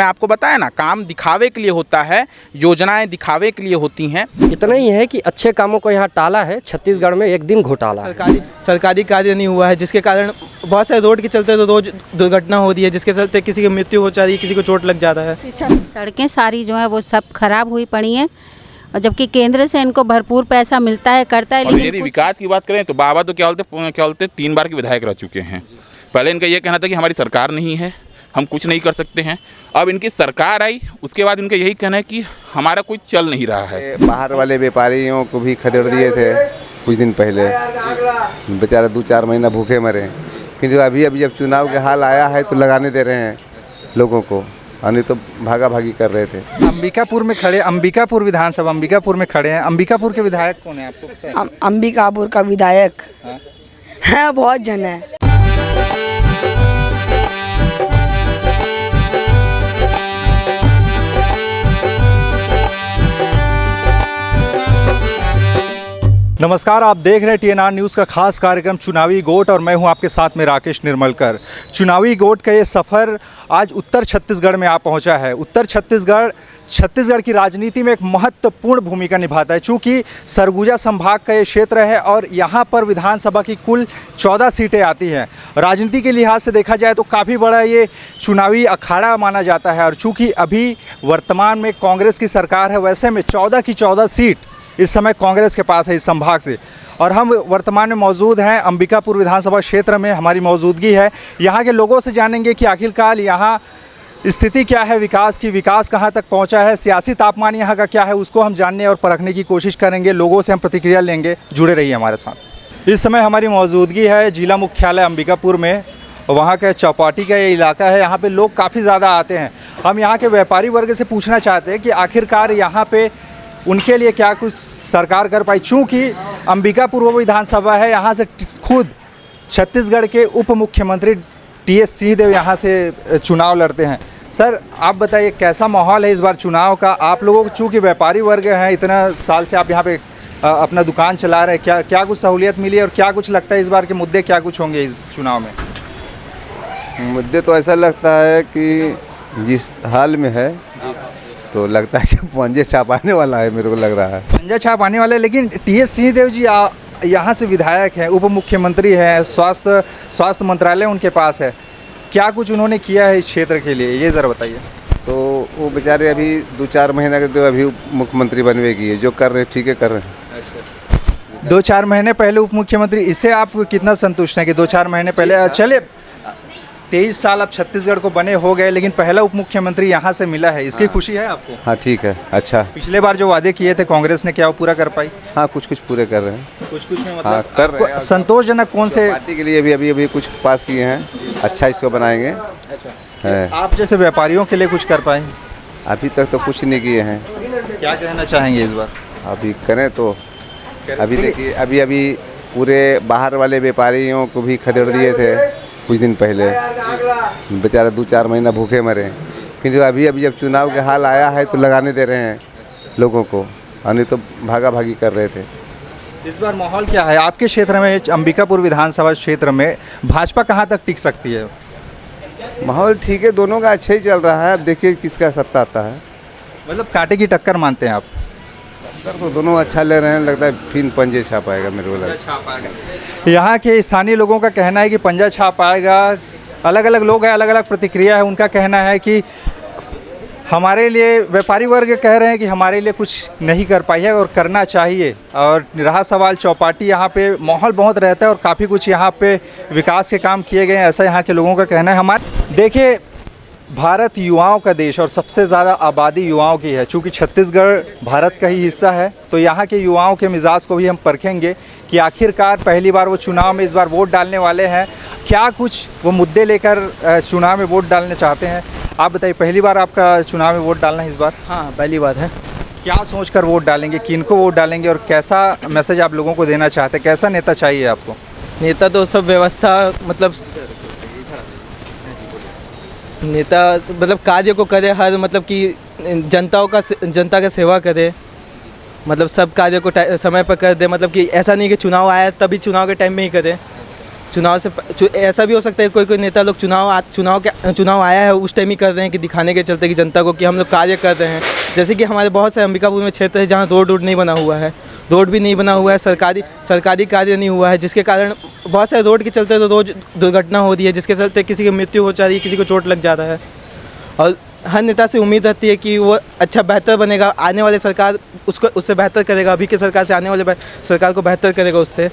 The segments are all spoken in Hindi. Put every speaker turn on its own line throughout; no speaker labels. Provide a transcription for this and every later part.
मैं आपको बताया ना, काम दिखावे के लिए होता है, योजनाएं दिखावे के लिए होती हैं।
इतना ही है कि अच्छे कामों को यहाँ टाला है। छत्तीसगढ़ में एक दिन घोटाला है।
सरकारी कार्य नहीं हुआ है, जिसके कारण बहुत सारे रोड के चलते तो रोज दुर्घटना हो रही है, जिसके चलते किसी की मृत्यु हो जा रही है, किसी को चोट लग जा रहा है।
सड़कें सारी जो है वो सब खराब हुई पड़ी हैं, और जबकि केंद्र से इनको भरपूर पैसा मिलता है, करता है। लेकिन
यदि विकास की बात करें तो बाबा तो क्या बोलते 3 बार के विधायक रह चुके हैं। पहले इनका ये कहना था कि हमारी सरकार नहीं है, हम कुछ नहीं कर सकते हैं। अब इनकी सरकार आई, उसके बाद इनका यही कहना है कि हमारा कोई चल नहीं रहा है।
बाहर वाले व्यापारियों को भी खदेड़ दिए थे कुछ दिन पहले, बेचारे 2-4 महीना भूखे मरे। फिर अभी जब चुनाव के हाल आया है तो लगाने दे रहे हैं लोगों को, और नहीं तो भागा भागी कर रहे थे।
अंबिकापुर में खड़े, अंबिकापुर विधानसभा अंबिकापुर में खड़े हैं। अंबिकापुर के विधायक कौन है आपको पता है?
अंबिकापुर का विधायक है, बहुत जन है।
नमस्कार, आप देख रहे हैं TNR न्यूज़ का खास कार्यक्रम चुनावी गोट, और मैं हूं आपके साथ में राकेश निर्मलकर। चुनावी गोट का ये सफ़र आज उत्तर छत्तीसगढ़ में आ पहुंचा है। उत्तर छत्तीसगढ़ की राजनीति में एक महत्वपूर्ण भूमिका निभाता है, चूँकि सरगुजा संभाग का ये क्षेत्र है और यहाँ पर विधानसभा की कुल 14 सीटें आती हैं। राजनीति के लिहाज से देखा जाए तो काफ़ी बड़ा ये चुनावी अखाड़ा माना जाता है, और चूँकि अभी वर्तमान में कांग्रेस की सरकार है, वैसे में 14 की 14 सीट इस समय कांग्रेस के पास है इस संभाग से। और हम वर्तमान में मौजूद हैं अंबिकापुर विधानसभा क्षेत्र में, हमारी मौजूदगी है। यहाँ के लोगों से जानेंगे कि आखिरकार यहाँ स्थिति क्या है विकास की, विकास कहाँ तक पहुँचा है, सियासी तापमान यहाँ का क्या है, उसको हम जानने और परखने की कोशिश करेंगे। लोगों से हम प्रतिक्रिया लेंगे, जुड़े रहिए हमारे साथ। इस समय हमारी मौजूदगी है जिला मुख्यालय अंबिकापुर में। वहाँ का चौपाटी का ये इलाका है, यहाँ पे लोग काफ़ी ज़्यादा आते हैं। हम यहाँ के व्यापारी वर्ग से पूछना चाहते हैं कि आखिरकार यहाँ पे उनके लिए क्या कुछ सरकार कर पाई, चूँकि अंबिकापुर वो विधानसभा है, यहाँ से खुद छत्तीसगढ़ के उप मुख्यमंत्री TS सिंहदेव यहाँ से चुनाव लड़ते हैं। सर, आप बताइए कैसा माहौल है इस बार चुनाव का? आप लोगों को चूँकि व्यापारी वर्ग हैं, इतना साल से आप यहाँ पे अपना दुकान चला रहे हैं, क्या कुछ सहूलियत मिली है और क्या कुछ लगता है इस बार के मुद्दे क्या कुछ होंगे इस चुनाव में?
मुद्दे तो ऐसा लगता है कि जिस हाल में है तो लगता है कि पंजे छापाने वाला है, मेरे को लग रहा है
पंजा छाप आने वाला है। लेकिन TS सिंहदेव जी यहाँ से विधायक हैं, उप मुख्यमंत्री हैं, स्वास्थ्य मंत्रालय उनके पास है। क्या कुछ उन्होंने किया है इस क्षेत्र के लिए, ये ज़रा बताइए।
तो वो बेचारे अभी 2-4 महीना के तो अभी उप मुख्यमंत्री बनवे की है, जो कर रहे हैं ठीक है कर रहे हैं।
2-4 महीने पहले उप मुख्यमंत्री, इससे आप कितना संतुष्ट हैं कि 2-4 महीने पहले? चले 23 साल अब छत्तीसगढ़ को बने हो गए, लेकिन पहला उप मुख्यमंत्री यहाँ से मिला है, इसकी खुशी है आपको?
हाँ ठीक है, अच्छा।
पिछले बार जो वादे किए थे कांग्रेस ने, क्या वो पूरा कर पाई?
हाँ कुछ पूरे कर रहे हैं,
कुछ में मतलब
हाँ, कर रहे हैं।
संतोषजनक कौन से
पार्टी के लिए अभी कुछ पास किए हैं, अच्छा इसको बनाएंगे।
अच्छा, आप जैसे व्यापारियों के लिए कुछ कर पाए?
अभी तक तो कुछ नहीं किए हैं।
क्या कहना चाहेंगे इस बार?
अभी करें तो अभी देखिए, अभी पूरे बाहर वाले व्यापारियों को भी खदेड़ दिए थे कुछ दिन पहले, बेचारे 2-4 महीना भूखे मरे। फिर अभी जब चुनाव के हाल आया है तो लगाने दे रहे हैं लोगों को, और नहीं तो भागा भागी कर रहे थे।
इस बार माहौल क्या है आपके क्षेत्र में, अंबिकापुर विधानसभा क्षेत्र में? भाजपा कहाँ तक टिक सकती है?
माहौल ठीक है, दोनों का अच्छा ही चल रहा है। अब देखिए किसका सत्ता आता है।
मतलब कांटे की टक्कर मानते हैं आप?
तो दोनों अच्छा ले रहे हैं, लगता है फिर पंजे छाप आएगा, मेरे को लगता है।
यहाँ के स्थानीय लोगों का कहना है कि पंजा छाप आएगा। अलग अलग लोग हैं, अलग अलग प्रतिक्रिया है। उनका कहना है कि हमारे लिए, व्यापारी वर्ग कह रहे हैं कि हमारे लिए कुछ नहीं कर पाई है और करना चाहिए। और रहा सवाल चौपाटी, यहाँ पे माहौल बहुत रहता है और काफ़ी कुछ यहाँ पे विकास के काम किए गए हैं, ऐसा यहाँ के लोगों का कहना है। हमारे देखिए, भारत युवाओं का देश और सबसे ज़्यादा आबादी युवाओं की है। चूँकि छत्तीसगढ़ भारत का ही हिस्सा है, तो यहाँ के युवाओं के मिजाज को भी हम परखेंगे कि आखिरकार पहली बार वो चुनाव में इस बार वोट डालने वाले हैं, क्या कुछ वो मुद्दे लेकर चुनाव में वोट डालने चाहते हैं। आप बताइए, पहली बार आपका चुनाव में वोट डालना है इस बार?
हाँ, पहली बात है।
क्या सोचकर वोट डालेंगे, किनको वोट डालेंगे और कैसा मैसेज आप लोगों को देना चाहते हैं? कैसा नेता चाहिए आपको?
नेता तो सब व्यवस्था, मतलब नेता मतलब कार्य को करे, हर मतलब कि जनता का सेवा करे, मतलब सब कार्य को समय पर कर दे। मतलब कि ऐसा नहीं कि चुनाव आया तभी चुनाव के टाइम में ही करे। चुनाव से ऐसा भी हो सकता है कोई नेता लोग चुनाव आया है उस टाइम ही कर रहे हैं कि दिखाने के चलते कि जनता को कि हम लोग कार्य कर रहे हैं। जैसे कि हमारे बहुत से अंबिकापुर में क्षेत्र है जहाँ रोड नहीं बना हुआ है, रोड भी नहीं बना हुआ है, सरकारी कार्य नहीं हुआ है, जिसके कारण बहुत सारे रोड के चलते तो रोज दुर्घटना हो रही है, जिसके चलते किसी की मृत्यु हो जा रही है, किसी को चोट लग जा रहा है। और हर नेता से उम्मीद रहती है कि वो अच्छा बेहतर बनेगा, आने वाले सरकार उसको उससे बेहतर करेगा, अभी की सरकार से आने वाले सरकार को बेहतर करेगा उससे।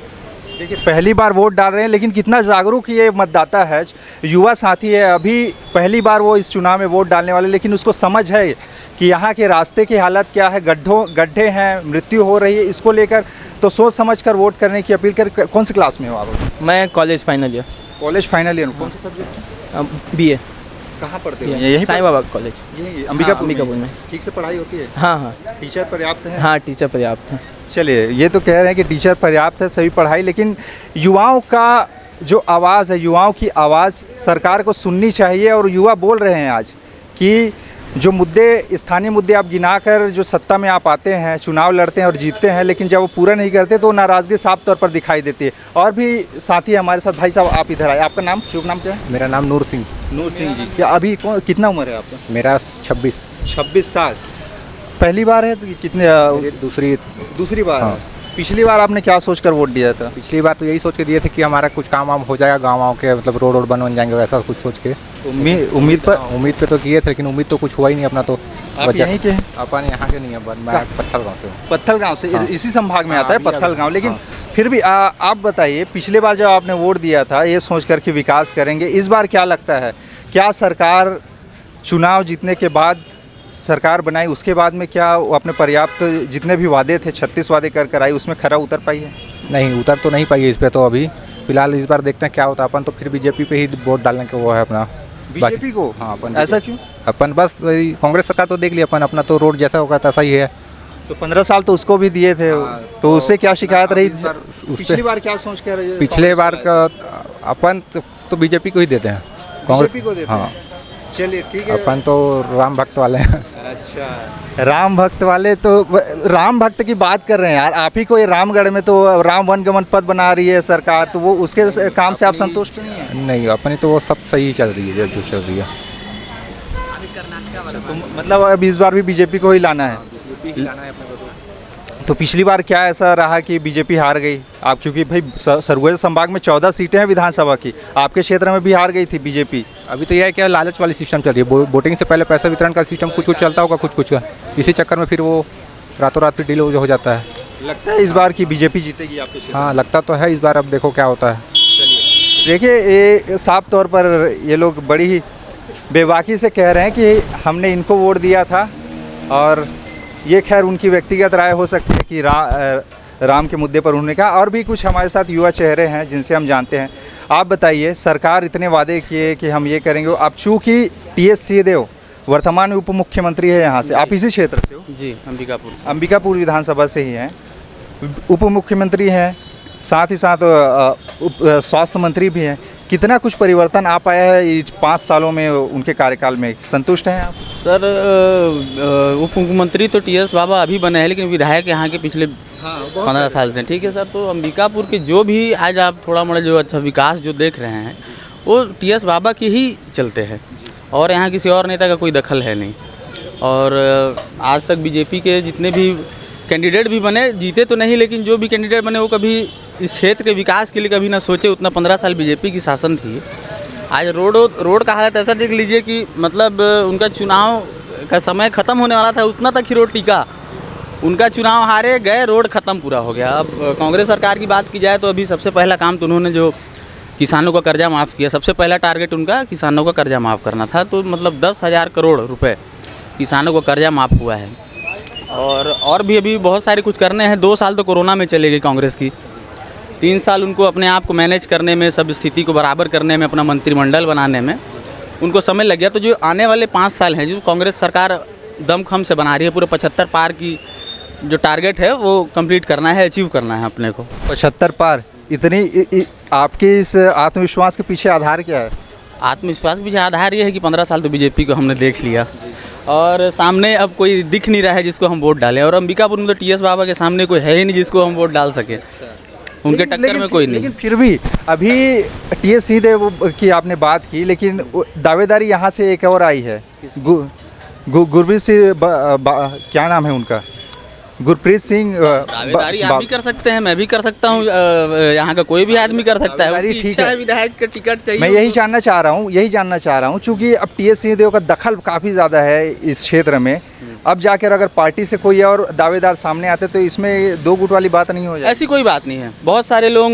देखिए पहली बार वोट डाल रहे हैं, लेकिन कितना जागरूक ये मतदाता है, युवा साथी है, अभी पहली बार वो इस चुनाव में वोट डालने वाले, लेकिन उसको समझ है कि यहाँ के रास्ते की हालत क्या है, गड्ढे हैं, मृत्यु हो रही है, इसको लेकर तो सोच समझ कर वोट करने की अपील कर। कौन सी क्लास में हो आप?
मैं college final year.
College final year, कौन सा सब्जेक्ट?
BA।
कहाँ पढ़ते हैं? यही
साईं बाबा कॉलेज,
यही अंबिकापुर में।
में।
ठीक से पढ़ाई होती है?
हाँ,
टीचर पर्याप्त है?
हाँ, टीचर पर्याप्त है।
चलिए, ये तो कह रहे हैं कि टीचर पर्याप्त है, सभी पढ़ाई, लेकिन युवाओं का जो आवाज़ है, युवाओं की आवाज़ सरकार को सुननी चाहिए। और युवा बोल रहे हैं आज कि जो मुद्दे, स्थानीय मुद्दे आप गिनाकर जो सत्ता में आप आते हैं, चुनाव लड़ते हैं और जीतते हैं, लेकिन जब वो पूरा नहीं करते तो नाराज़गी साफ तौर पर दिखाई देती है। और भी साथी हमारे साथ। भाई साहब, आप इधर आए, आपका नाम, शुभ नाम क्या है?
मेरा नाम नूर सिंह।
नूर सिंह जी, क्या अभी कितना उम्र है आपका?
मेरा 26
साल। पहली बार है तो कितने? दूसरी बार।
हाँ।
है। पिछली बार आपने क्या सोचकर वोट दिया था?
पिछली बार तो यही सोच के दिए थे कि हमारा कुछ काम वाम हो जाएगा, गाँव के मतलब रोड बन जाएंगे, वैसा कुछ सोच के।
उम्मीद पे
तो किए थे, लेकिन उम्मीद तो कुछ हुआ ही नहीं अपना। तो
आप यहीं के हैं?
अपन यहाँ के नहीं है, मैं पत्थल गाँव से हूँ।
पत्थल गाँव से?
हाँ।
इसी संभाग में आता है पत्थल गाँव। लेकिन
हाँ।
फिर भी आप बताइए, पिछले बार जब आपने वोट दिया था ये सोच कर कि विकास करेंगे, इस बार क्या लगता है, क्या सरकार चुनाव जीतने के बाद सरकार बनाई, उसके बाद में क्या वो अपने पर्याप्त जितने भी वादे थे, 36 वादे कर आई, उसमें खरा उतर पाई है?
नहीं, उतर तो नहीं पाई है इस पर। तो अभी फिलहाल इस बार देखते हैं क्या होता है। अपन तो फिर बीजेपी पे ही वोट डालने का वो है अपना।
बीजेपी को?
हाँ, अपन
ऐसा क्यों?
अपन बस कांग्रेस सरकार तो देख लिया अपन, अपना तो रोड जैसा होगा तैसा ही है।
तो 15 साल तो उसको भी दिए थे। तो उससे क्या शिकायत रही?
पिछली
बार क्या सोच कर?
पिछले बार का अपन तो बीजेपी को ही देते हैं,
कांग्रेस को देते हैं।
हाँ,
चलिए ठीक है।
अपन तो राम भक्त वाले हैं।
अच्छा, राम भक्त वाले। तो राम भक्त की बात कर रहे हैं यार, आप ही को ये रामगढ़ में तो राम वनगमन पथ बना रही है सरकार, तो वो उसके काम से आप संतुष्ट नहीं है?
नहीं, अपनी तो वो सब सही चल रही है जो चल रही है।
तो मतलब अब इस बार भी बीजेपी को ही लाना है? तो पिछली बार क्या ऐसा रहा कि बीजेपी हार गई आप? क्योंकि भाई सरगुजा संभाग में 14 सीटें हैं विधानसभा की, आपके क्षेत्र में भी हार गई थी बीजेपी।
अभी तो यह है क्या, लालच वाली सिस्टम चल रही है। वोटिंग से पहले पैसा वितरण का सिस्टम कुछ चलता होगा, कुछ का, इसी चक्कर में फिर वो रातों रात फिर डील हो जाता है।
लगता है इस बार की बीजेपी जीतेगी आपके क्षेत्र?
हाँ, लगता तो है इस बार, अब देखो क्या होता है।
देखिए, ये साफ तौर पर ये लोग बड़ी ही बेबाकी से कह रहे हैं कि हमने इनको वोट दिया था, और ये खैर उनकी व्यक्तिगत राय हो सकती है कि राम के मुद्दे पर उन्होंने कहा। और भी कुछ हमारे साथ युवा चेहरे हैं जिनसे हम जानते हैं। आप बताइए, सरकार इतने वादे किए कि हम ये करेंगे, अब चूँकि TS सिंहदेव वर्तमान उप मुख्यमंत्री है यहाँ से, आप इसी क्षेत्र से हो?
जी,
अंबिकापुर विधानसभा से ही हैं, उप मुख्यमंत्री हैं, साथ ही साथ स्वास्थ्य मंत्री भी हैं। कितना कुछ परिवर्तन आ पाया है 5 सालों में उनके कार्यकाल में, संतुष्ट हैं आप?
सर, उप मुख्यमंत्री तो TS बाबा अभी बने हैं, लेकिन विधायक यहाँ के पिछले 15 साल से। ठीक है सर, तो अंबिकापुर के जो भी आज आप थोड़ा मोड़ा जो अच्छा विकास जो देख रहे हैं वो TS बाबा के ही चलते हैं, और यहाँ किसी और नेता का कोई दखल है नहीं। और आज तक बीजेपी के जितने भी कैंडिडेट भी बने, जीते तो नहीं, लेकिन जो भी कैंडिडेट बने वो कभी इस क्षेत्र के विकास के लिए कभी ना सोचे। उतना 15 साल बीजेपी की शासन थी। आज रोड का हालत ऐसा देख लीजिए कि मतलब उनका चुनाव का समय ख़त्म होने वाला था, उतना तक ही रोड टिका। उनका चुनाव हारे गए, रोड ख़त्म पूरा हो गया। अब कांग्रेस सरकार की बात की जाए तो अभी सबसे पहला काम तो उन्होंने जो किसानों का कर्जा माफ़ किया, सबसे पहला टारगेट उनका किसानों का कर्जा माफ़ करना था। तो मतलब 10,000 करोड़ रुपए किसानों को कर्जा माफ़ हुआ है। और भी अभी बहुत सारे कुछ करने हैं। 2 साल तो कोरोना में चले गई कांग्रेस की, 3 साल उनको अपने आप को मैनेज करने में, सब स्थिति को बराबर करने में, अपना मंत्रिमंडल बनाने में उनको समय लग गया। तो जो आने वाले 5 साल हैं जो कांग्रेस सरकार दमखम से बना रही है, पूरे 75 पार की जो टारगेट है वो कंप्लीट करना है, अचीव करना है अपने को।
75 पार, इतनी आपके इस आत्मविश्वास के पीछे आधार क्या है?
आत्मविश्वास के पीछे आधार ये है कि 15 साल तो बीजेपी को हमने देख लिया, और सामने अब कोई दिख नहीं रहा है जिसको हम वोट डालें। और अंबिकापुर में तो TS बाबा के सामने कोई है ही नहीं जिसको हम वोट डाल सकें। उनके टक्कर में कोई नहीं।
लेकिन फिर भी अभी टीएस सिंहदेव की आपने बात की, लेकिन दावेदारी यहाँ से एक और आई है, गुरप्रीत सिंह क्या नाम है उनका, गुरप्रीत सिंह।
दावेदारी आप भी कर सकते हैं, मैं भी कर सकता हूँ, यहाँ का कोई भी आदमी कर सकता है। उनकी इच्छा है, विधायक का टिकट चाहिए।
मैं यही जानना चाह रहा हूँ क्योंकि अब टीएस सिंहदेव का दखल काफ़ी ज़्यादा है इस क्षेत्र में। अब जाकर अगर पार्टी से कोई और दावेदार सामने आते तो इसमें दो गुट वाली बात नहीं हो जाए।
ऐसी कोई बात नहीं है। बहुत सारे लोग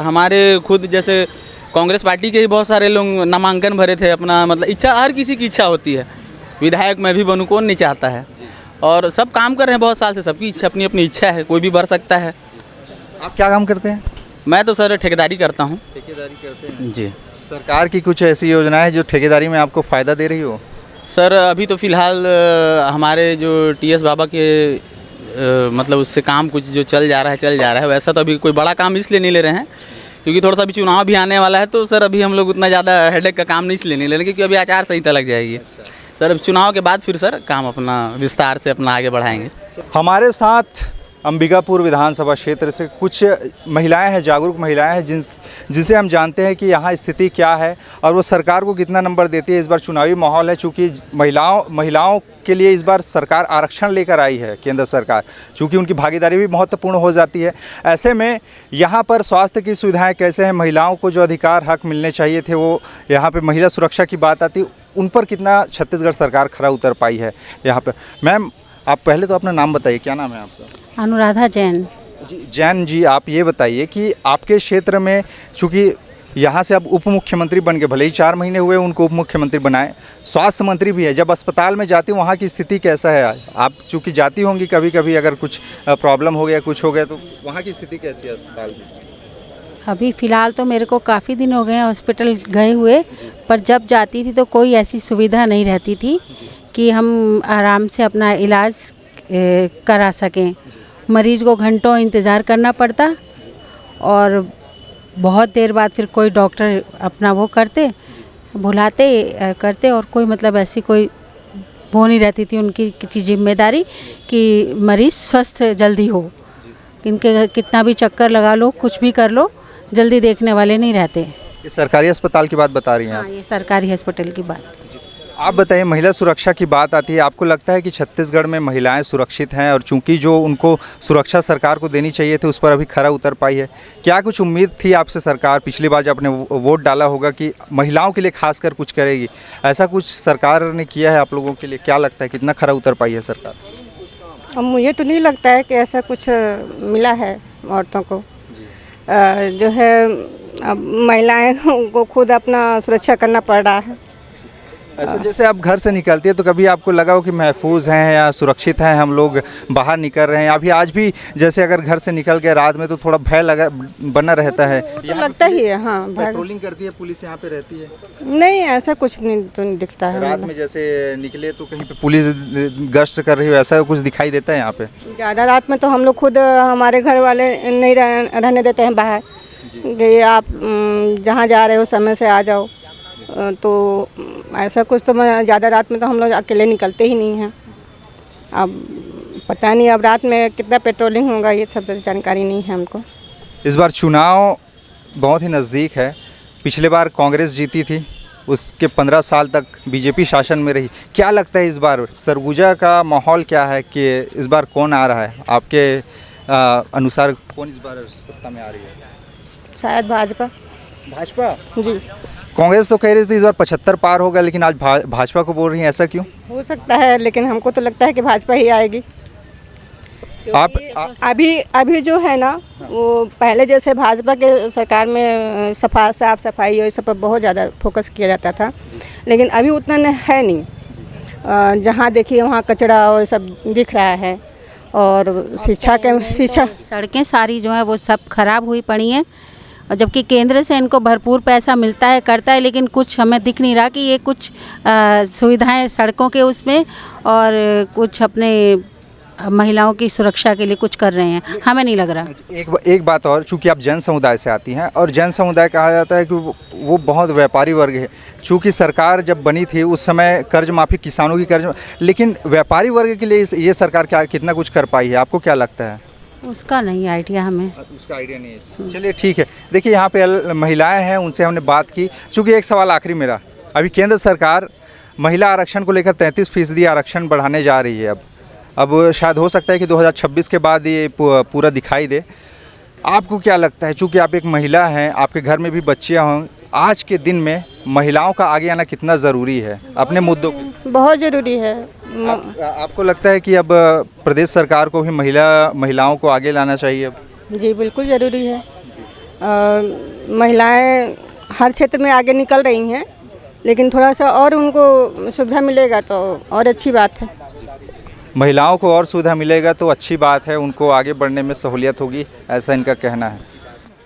हमारे खुद जैसे कांग्रेस पार्टी के ही बहुत सारे लोग नामांकन भरे थे अपना, मतलब इच्छा हर किसी की इच्छा होती है। विधायक मैं भी बनूँ, कौन नहीं चाहता है, और सब काम कर रहे हैं बहुत साल से, सबकी इच्छा अपनी अपनी इच्छा है, कोई भी भर सकता है।
आप क्या काम करते हैं?
मैं तो सर ठेकेदारी करता हूँ।
ठेकेदारी करते हैं
जी।
सरकार की कुछ ऐसी योजनाएं जो ठेकेदारी में आपको फ़ायदा दे रही हो?
सर अभी तो फ़िलहाल हमारे जो टीएस बाबा के मतलब उससे काम कुछ जो चल जा रहा है। वैसा तो अभी कोई बड़ा काम इसलिए नहीं ले रहे हैं क्योंकि थोड़ा सा अभी चुनाव भी आने वाला है, तो सर अभी हम लोग उतना ज़्यादा हेडेक का काम नहीं इसलिए नहीं ले रहे क्योंकि अभी आचार संहिता लग जाएगी। सर अब चुनाव के बाद फिर सर काम अपना विस्तार से अपना आगे बढ़ाएंगे।
हमारे साथ अंबिकापुर विधानसभा क्षेत्र से कुछ महिलाएं हैं, जागरूक महिलाएं हैं, जिनसे हम जानते हैं कि यहाँ स्थिति क्या है और वो सरकार को कितना नंबर देती है। इस बार चुनावी माहौल है, चूँकि महिलाओं के लिए इस बार सरकार आरक्षण लेकर आई है, केंद्र सरकार, चूँकि उनकी भागीदारी भी महत्वपूर्ण हो जाती है। ऐसे में यहाँ पर स्वास्थ्य की सुविधाएँ कैसे हैं, महिलाओं को जो अधिकार हक मिलने चाहिए थे वो, यहाँ पर महिला सुरक्षा की बात आती, उन पर कितना छत्तीसगढ़ सरकार खरा उतर पाई है यहाँ पर। मैम, आप पहले तो अपना नाम बताइए, क्या नाम है आपका?
अनुराधा जैन।
जी जैन जी, आप ये बताइए कि आपके क्षेत्र में, चूँकि यहाँ से अब उप मुख्यमंत्री बन गए, भले ही 4 महीने हुए उनको उप मुख्यमंत्री बनाए, स्वास्थ्य मंत्री भी है, जब अस्पताल में जाती वहाँ की स्थिति कैसा है? आप चूँकि जाती होंगी कभी कभी, अगर कुछ प्रॉब्लम हो गया, कुछ हो गया, तो वहाँ की स्थिति कैसी है अस्पताल में?
अभी फ़िलहाल तो मेरे को काफ़ी दिन हो गए हैं हॉस्पिटल गए हुए, पर जब जाती थी तो कोई ऐसी सुविधा नहीं रहती थी कि हम आराम से अपना इलाज करा सकें। मरीज को घंटों इंतज़ार करना पड़ता और बहुत देर बाद फिर कोई डॉक्टर अपना वो करते और कोई मतलब ऐसी कोई वो नहीं रहती थी उनकी की जिम्मेदारी कि मरीज़ स्वस्थ जल्दी हो। इनके कितना भी चक्कर लगा लो, कुछ भी कर लो, जल्दी देखने वाले नहीं रहते।
ये सरकारी अस्पताल की बात बता रही हैं आप?
हाँ, ये सरकारी अस्पताल की बात।
आप बताइए, महिला सुरक्षा की बात आती है, आपको लगता है कि छत्तीसगढ़ में महिलाएं सुरक्षित हैं? और चूंकि जो उनको सुरक्षा सरकार को देनी चाहिए थी उस पर अभी खरा उतर पाई है? क्या कुछ उम्मीद थी आपसे सरकार, पिछली बार जब आपने वोट डाला होगा कि महिलाओं के लिए खासकर कुछ करेगी, ऐसा कुछ सरकार ने किया है आप लोगों के लिए? क्या लगता है कितना खरा उतर पाई है सरकार?
अब मुझे तो नहीं लगता है कि ऐसा कुछ मिला है औरतों को। जो है अब महिलाएं को खुद अपना सुरक्षा करना पड़ रहा है।
ऐसे जैसे आप घर से निकलती है तो कभी आपको लगा हो कि महफूज हैं या सुरक्षित हैं, हम लोग बाहर निकल रहे हैं? अभी आज भी जैसे अगर घर से निकल के रात में तो थोड़ा भय लगा बना रहता है।
तो लगता ही है। हाँ,
पेट्रोलिंग करती है पुलिस यहाँ पे रहती है?
नहीं, ऐसा कुछ नहीं तो नहीं दिखता है।
रात में जैसे निकले तो कहीं पे पुलिस गश्त कर रही हो, ऐसा कुछ दिखाई देता है यहाँ पे?
ज़्यादा रात में तो हम लोग खुद, हमारे घर वाले नहीं रहने देते हैं बाहर कि आप जहाँ जा रहे हो समय से आ जाओ, तो ऐसा कुछ तो मैं ज़्यादा रात में तो हम लोग अकेले निकलते ही नहीं हैं। अब पता नहीं अब रात में कितना पेट्रोलिंग होगा, ये सब तो जानकारी नहीं है हमको।
इस बार चुनाव बहुत ही नज़दीक है। पिछले बार कांग्रेस जीती थी, उसके 15 साल तक बीजेपी शासन में रही। क्या लगता है इस बार सरगुजा का माहौल क्या है कि इस बार कौन आ रहा है आपके अनुसार? कौन इस बार सत्ता में आ रही है?
शायद भाजपा।
भाजपा
जी।
कांग्रेस तो कह रही थी इस बार 75 पार होगा, लेकिन आज भाजपा को बोल रही हैं, ऐसा क्यों?
हो सकता है, लेकिन हमको तो लगता है कि भाजपा ही आएगी। अभी जो है ना, वो पहले जैसे भाजपा के सरकार में साफ सफाई और सब पर बहुत ज़्यादा फोकस किया जाता था, लेकिन अभी उतना है नहीं। जहाँ देखिए वहाँ कचरा और सब दिख रहा है, और शिक्षा
सड़कें सारी जो है वो सब खराब हुई पड़ी हैं, और जबकि केंद्र से इनको भरपूर पैसा मिलता है, करता है, लेकिन कुछ हमें दिख नहीं रहा कि ये कुछ सुविधाएं सड़कों के उसमें और कुछ अपने महिलाओं की सुरक्षा के लिए कुछ कर रहे हैं, हमें नहीं लग रहा।
एक बात और, चूंकि आप जैन समुदाय से आती हैं और जैन समुदाय कहा जाता है कि वो बहुत व्यापारी वर्ग है। चूंकि सरकार जब बनी थी उस समय कर्ज माफ़ी, किसानों की कर्ज, लेकिन व्यापारी वर्ग के लिए ये सरकार क्या कितना कुछ कर पाई है, आपको क्या लगता है?
उसका नहीं आइडिया हमें।
उसका आइडिया नहीं है। चलिए ठीक है। देखिए यहाँ पे महिलाएं हैं, उनसे हमने बात की। चूँकि एक सवाल आखिरी मेरा, अभी केंद्र सरकार महिला आरक्षण को लेकर 33% आरक्षण बढ़ाने जा रही है। अब शायद हो सकता है कि 2026 के बाद ये पूरा दिखाई दे। आपको क्या लगता है, चूँकि आप एक महिला हैं, आपके घर में भी बच्चियाँ हों, आज के दिन में महिलाओं का आगे आना कितना ज़रूरी है अपने मुद्दों पे?
बहुत ज़रूरी है।
आपको लगता है कि अब प्रदेश सरकार को भी महिलाओं को आगे लाना चाहिए अब?
जी बिल्कुल ज़रूरी है। महिलाएं हर क्षेत्र में आगे निकल रही हैं, लेकिन थोड़ा सा और उनको सुविधा मिलेगा तो और अच्छी बात है।
महिलाओं को और सुविधा मिलेगा तो अच्छी बात है, उनको आगे बढ़ने में सहूलियत होगी, ऐसा इनका कहना है।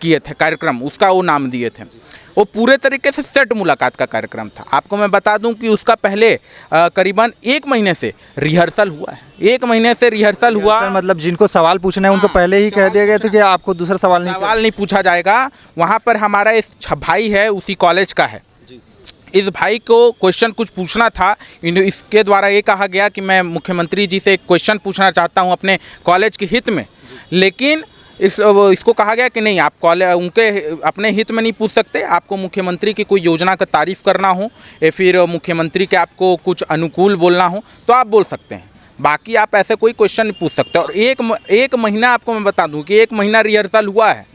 किए थे कार्यक्रम, उसका वो नाम दिए थे, वो पूरे तरीके से सेट मुलाकात का कार्यक्रम था। आपको मैं बता दूं कि उसका पहले करीबन 1 महीने से रिहर्सल हुआ है। 1 महीने से रिहर्सल हुआ,
मतलब जिनको सवाल पूछना है उनको पहले ही कह दिया गया था कि आपको दूसरा सवाल नहीं
पूछा जाएगा। वहाँ पर हमारा एक भाई है, उसी कॉलेज का है। इस भाई को क्वेश्चन कुछ पूछना था, इसके द्वारा ये कहा गया कि मैं मुख्यमंत्री जी से एक क्वेश्चन पूछना चाहता हूँ अपने कॉलेज के हित में, लेकिन इसको कहा गया कि नहीं, आप उनके अपने हित में नहीं पूछ सकते, आपको मुख्यमंत्री की कोई योजना का तारीफ़ करना हो या फिर मुख्यमंत्री के आपको कुछ अनुकूल बोलना हो तो आप बोल सकते हैं, बाकी आप ऐसे कोई क्वेश्चन नहीं पूछ सकते। और एक महीना आपको मैं बता दूं कि 1 महीना रिहर्सल हुआ है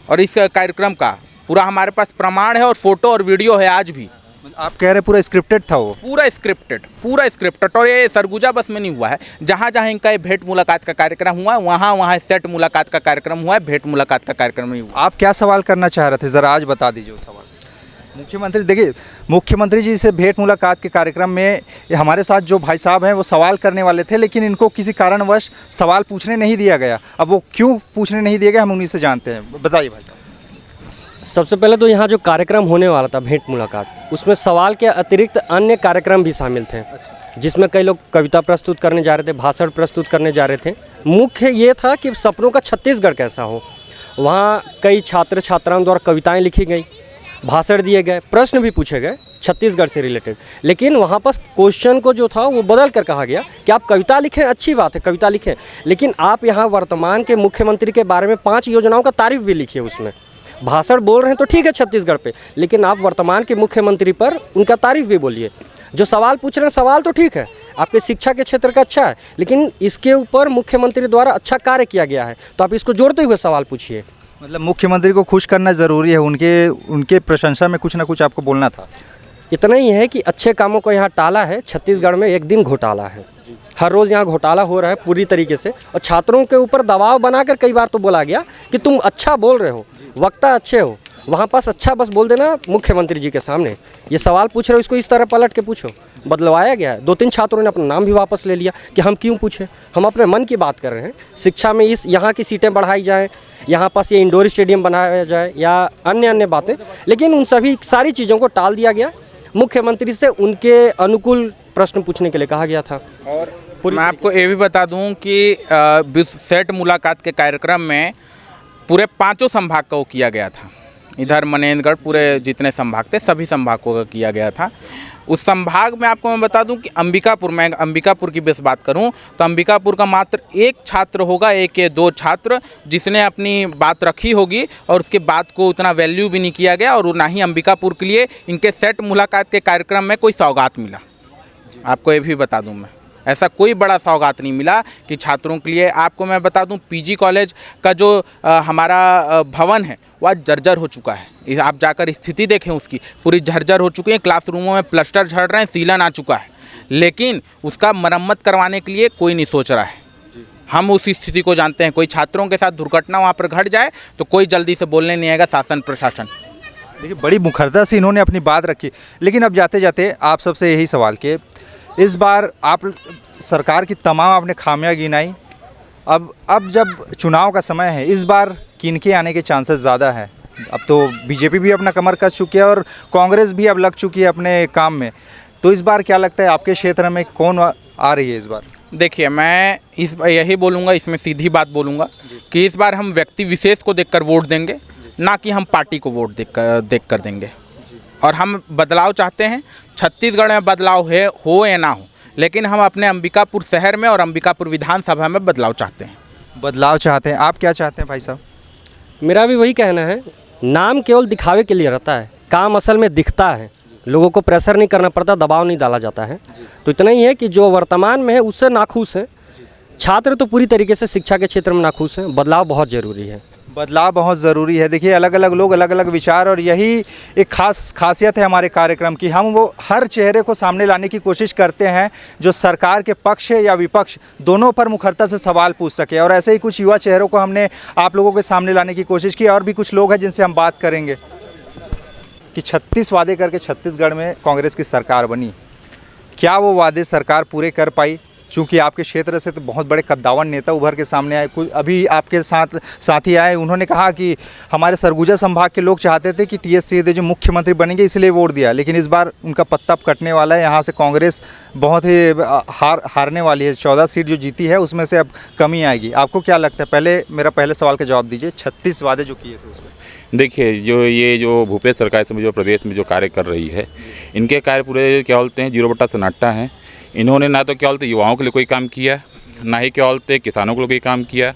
और इस कार्यक्रम का पूरा हमारे पास प्रमाण है और फोटो और वीडियो है आज भी।
आप कह रहे पूरा स्क्रिप्टेड था वो? पूरा
स्क्रिप्टेड। और ये सरगुजा बस में नहीं हुआ है, जहाँ जहाँ इनका भेंट मुलाकात का कार्यक्रम हुआ है वहाँ सेट मुलाकात का कार्यक्रम हुआ है, भेंट मुलाकात का कार्यक्रम नहीं हुआ।
आप क्या सवाल करना चाह रहे थे, ज़रा आज बता दीजिए वो सवाल। मुख्यमंत्री, देखिए मुख्यमंत्री जी से भेंट मुलाकात के कार्यक्रम में हमारे साथ जो भाई साहब हैं वो सवाल करने वाले थे, लेकिन इनको किसी कारणवश सवाल पूछने नहीं दिया गया। अब वो क्यों पूछने नहीं दिया गया हम उन्हीं से जानते हैं, बताइए भाई साहब।
सबसे पहले तो यहाँ जो कार्यक्रम होने वाला था भेंट मुलाकात, उसमें सवाल के अतिरिक्त अन्य कार्यक्रम भी शामिल थे, जिसमें कई लोग कविता प्रस्तुत करने जा रहे थे, भाषण प्रस्तुत करने जा रहे थे। मुख्य ये था कि सपनों का छत्तीसगढ़ कैसा हो। वहाँ कई छात्र छात्राओं द्वारा कविताएं लिखी गई, भाषण दिए गए, प्रश्न भी पूछे गए छत्तीसगढ़ से रिलेटेड, लेकिन वहाँ पर क्वेश्चन को जो था वो बदल कर कहा गया कि आप कविता लिखें, अच्छी बात है कविता लिखें, लेकिन आप यहाँ वर्तमान के मुख्यमंत्री के बारे में 5 योजनाओं का तारीफ भी लिखिए। उसमें भाषण बोल रहे हैं तो ठीक है छत्तीसगढ़ पे, लेकिन आप वर्तमान के मुख्यमंत्री पर उनका तारीफ भी बोलिए। जो सवाल पूछ रहे हैं सवाल तो ठीक है, आपके शिक्षा के क्षेत्र का अच्छा है, लेकिन इसके ऊपर मुख्यमंत्री द्वारा अच्छा कार्य किया गया है, तो आप इसको जोड़ते हुए सवाल पूछिए।
मतलब मुख्यमंत्री को खुश करना ज़रूरी है, उनके प्रशंसा में कुछ ना कुछ आपको बोलना था।
इतना ही है कि अच्छे कामों को यहाँ टाला है, छत्तीसगढ़ में एक दिन घोटाला है। हर रोज़ यहाँ घोटाला हो रहा है पूरी तरीके से, और छात्रों के ऊपर दबाव बनाकर कई बार तो बोला गया कि तुम अच्छा बोल रहे हो, वक्ता अच्छे हो, वहाँ पास अच्छा बस बोल देना मुख्यमंत्री जी के सामने। ये सवाल पूछ रहे हो, इसको इस तरह पलट के पूछो। बदलवाया गया है। 2-3 छात्रों ने अपना नाम भी वापस ले लिया कि हम क्यों पूछे, हम अपने मन की बात कर रहे हैं। शिक्षा में यहाँ की सीटें बढ़ाई जाएँ, यहाँ पास ये इंडोर स्टेडियम बनाया जाए या अन्य बातें, लेकिन उन सारी चीज़ों को टाल दिया गया। मुख्यमंत्री से उनके अनुकूल प्रश्न पूछने के लिए कहा गया था।
और मैं आपको ये भी बता दूं कि सेट मुलाकात के कार्यक्रम में पूरे 5 संभाग का वो किया गया था। इधर मनेन्द्रगढ़ पूरे जितने संभाग थे सभी संभागों का किया गया था। उस संभाग में आपको मैं बता दूं कि मैं अंबिकापुर की बस बात करूं तो अंबिकापुर का मात्र 1 छात्र होगा, 1 या 2 छात्र जिसने अपनी बात रखी होगी और उसके बात को उतना वैल्यू भी नहीं किया गया, और ना ही अंबिकापुर के लिए इनके सेट मुलाकात के कार्यक्रम में कोई सौगात मिला। आपको ये भी बता दूं, मैं ऐसा कोई बड़ा सौगात नहीं मिला कि छात्रों के लिए। आपको मैं बता दूं पीजी कॉलेज का जो हमारा भवन है वह जर्जर हो चुका है। आप जाकर स्थिति देखें, उसकी पूरी जर्जर हो चुकी है। क्लासरूमों में प्लास्टर झड़ रहे हैं, सीलन आ चुका है, लेकिन उसका मरम्मत करवाने के लिए कोई नहीं सोच रहा है। हम उस स्थिति को जानते हैं। कोई छात्रों के साथ दुर्घटना वहाँ पर घट जाए तो कोई जल्दी से बोलने नहीं आएगा शासन प्रशासन।
देखिए बड़ी मुखरता से इन्होंने अपनी बात रखी, लेकिन अब जाते जाते आप सबसे यही सवाल कि इस बार आप सरकार की तमाम आपने खामियां गिनाई, अब जब चुनाव का समय है, इस बार किनके आने के चांसेस ज़्यादा है? अब तो बीजेपी भी अपना कमर कस चुकी है और कांग्रेस भी अब लग चुकी है अपने काम में, तो इस बार क्या लगता है आपके क्षेत्र में कौन आ रही है इस बार?
देखिए मैं यही बोलूँगा, इसमें सीधी बात बोलूँगा कि इस बार हम व्यक्ति विशेष को देखकर वोट देंगे, ना कि हम पार्टी को वोट देख कर देंगे। और हम बदलाव चाहते हैं, छत्तीसगढ़ में बदलाव हो या ना हो, लेकिन हम अपने अंबिकापुर शहर में और अंबिकापुर विधानसभा में बदलाव चाहते हैं।
बदलाव चाहते हैं, आप क्या चाहते हैं भाई साहब?
मेरा भी वही कहना है, नाम केवल दिखावे के लिए रहता है, काम असल में दिखता है, लोगों को प्रेशर नहीं करना पड़ता, दबाव नहीं डाला जाता है। तो इतना ही है कि जो वर्तमान में है उससे नाखुश हैं, छात्र तो पूरी तरीके से शिक्षा के क्षेत्र में नाखुश हैं। बदलाव बहुत ज़रूरी है।
बदलाव बहुत ज़रूरी है। देखिए अलग अलग लोग अलग अलग विचार, और यही एक खासियत है हमारे कार्यक्रम की, हम वो हर चेहरे को सामने लाने की कोशिश करते हैं जो सरकार के पक्ष या विपक्ष दोनों पर मुखरता से सवाल पूछ सके। और ऐसे ही कुछ युवा चेहरों को हमने आप लोगों के सामने लाने की कोशिश की, और भी कुछ लोग हैं जिनसे हम बात करेंगे कि 36 वादे करके छत्तीसगढ़ में कांग्रेस की सरकार बनी, क्या वो वादे सरकार पूरे कर पाई? चूँकि आपके क्षेत्र से तो बहुत बड़े कद्दावर नेता उभर के सामने आए, कुछ अभी आपके साथी आए, उन्होंने कहा कि हमारे सरगुजा संभाग के लोग चाहते थे कि टीएस सिंहदेव जी मुख्यमंत्री बनेंगे इसलिए वोट दिया, लेकिन इस बार उनका पत्ता कटने वाला है। यहाँ से कांग्रेस बहुत ही हारने वाली है। 14 सीट जो जीती है उसमें से अब कमी आएगी। आपको क्या लगता है? मेरा पहले सवाल का जवाब दीजिए। 36 वादे जो किए थे उसमें
देखिए, जो भूपेश सरकार इसमें जो प्रदेश में जो कार्य कर रही है, इनके कार्य पूरे क्या बोलते हैं 0 बटा सन्नाटा हैं। इन्होंने ना तो क्या बोलते युवाओं के लिए कोई काम किया, ना ही क्या बोलते किसानों के लिए कोई काम किया,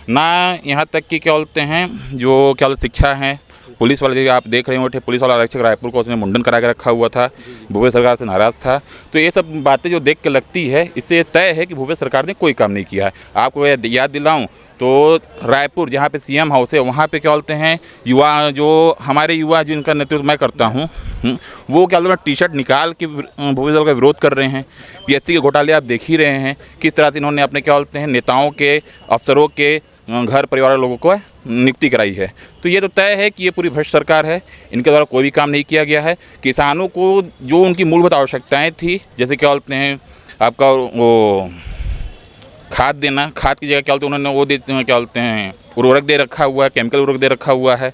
ना यहाँ तक कि क्या बोलते हैं जो क्या बोलते शिक्षा है, पुलिस वाले जो आप देख रहे हो, पुलिस वाला आरक्षक रायपुर को उसने मुंडन करा के रखा हुआ था, भूपेश सरकार से नाराज़ था। तो ये सब बातें जो देख के लगती है, इससे तय है कि भूपेश सरकार ने कोई काम नहीं किया है। आपको याद दिलाऊं तो रायपुर जहाँ पे सीएम हाउस है, वहाँ पे क्या बोलते हैं युवा, जो हमारे युवा जिनका नेतृत्व मैं करता हूँ, वो क्या बोलते हैं टी-शर्ट निकाल के भूपेश सरकार का विरोध कर रहे हैं। पीएससी के घोटाले आप देख ही रहे हैं किस तरह से इन्होंने अपने क्या बोलते हैं नेताओं के, अफसरों के घर परिवार के लोगों को नियुक्ति कराई है। तो ये तो तय है कि ये पूरी भ्रष्ट सरकार है, इनके द्वारा कोई भी काम नहीं किया गया है। किसानों को जो उनकी मूलभूत आवश्यकताएँ थी, जैसे क्या बोलते हैं आपका वो खाद देना, खाद की जगह क्या बोलते हैं उन्होंने वो क्या बोलते हैं उर्वरक दे रखा हुआ है, केमिकल उर्वरक दे रखा हुआ है,